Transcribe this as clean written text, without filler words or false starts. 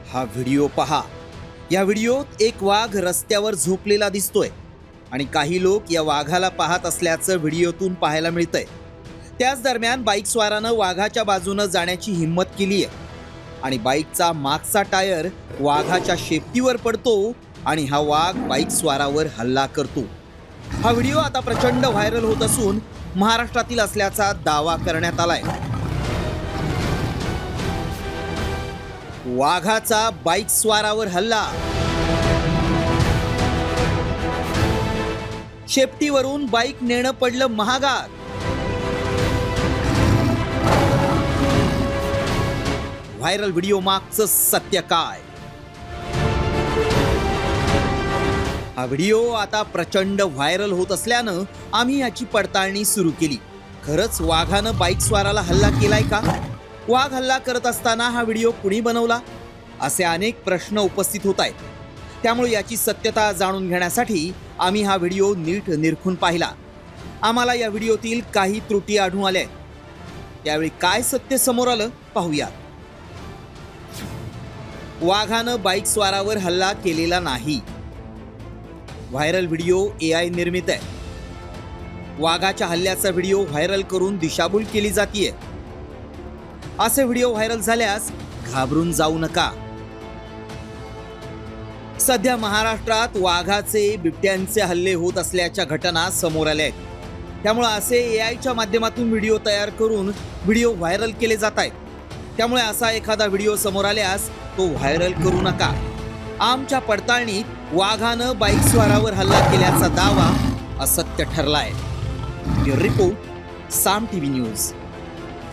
हा व्हिडिओ पहा। या व्हिडिओत एक वाघ रस्त्यावर झोपलेला दिसतोय आणि काही लोक या वाघाला पाहत असल्याचं व्हिडिओतून पाहायला मिळतंय। त्याच दरम्यान बाईक स्वारानं वाघाच्या बाजूनं जाण्याची हिम्मत केली आहे आणि बाईकचा मागचा टायर वाघाच्या शेपटीवर पडतो आणि हा वाघ बाईक स्वारावर हल्ला करतो। हा व्हिडिओ आता प्रचंड व्हायरल होत असून महाराष्ट्रातील असल्याचा दावा करण्यात आलाय। वाघाचा बाईक स्वारावर हल्ला, शेपटीवरून बाईक नेणं पडलं महागात। व्हायरल व्हिडिओ मागचं सत्य काय? हा व्हिडिओ आता प्रचंड व्हायरल होत असल्यानं आम्ही याची पडताळणी सुरू केली। खरंच वाघानं बाईक स्वाराला हल्ला केलाय का? वाघ हल्ला करत असताना हा व्हिडिओ कुणी बनवला? असे अनेक प्रश्न उपस्थित होत आहेत। त्यामुळे याची सत्यता जाणून घेण्यासाठी आम्ही हा व्हिडिओ नीट निरखून पाहिला। आम्हाला या व्हिडिओतील काही त्रुटी आढळून आल्या। त्यावेळी काय सत्य समोर आलं पाहूया। वाघानं बाईक स्वारावर हल्ला केलेला नाही। व्हायरल व्हिडिओ AI निर्मित आहे। वाघाच्या हल्ल्याचा व्हिडिओ व्हायरल करून दिशाभूल केली जातीये। असे व्हिडिओ व्हायरल झाल्यास घाबरून जाऊ नका। सध्या महाराष्ट्रात वाघाचे बिबट्यांचे हल्ले होत असल्याच्या घटना समोर आल्या आहेत। त्यामुळे असे AIच्या माध्यमातून व्हिडिओ तयार करून व्हिडिओ व्हायरल केले जात आहेत। त्यामुळे असा एखादा व्हिडिओ समोर आल्यास तो व्हायरल करू नका। आमच्या पडताळणीत वाघानं बाईक स्वारावर हल्ला केल्याचा दावा असत्य ठरलाय। रिपोर्ट साम TV न्यूज।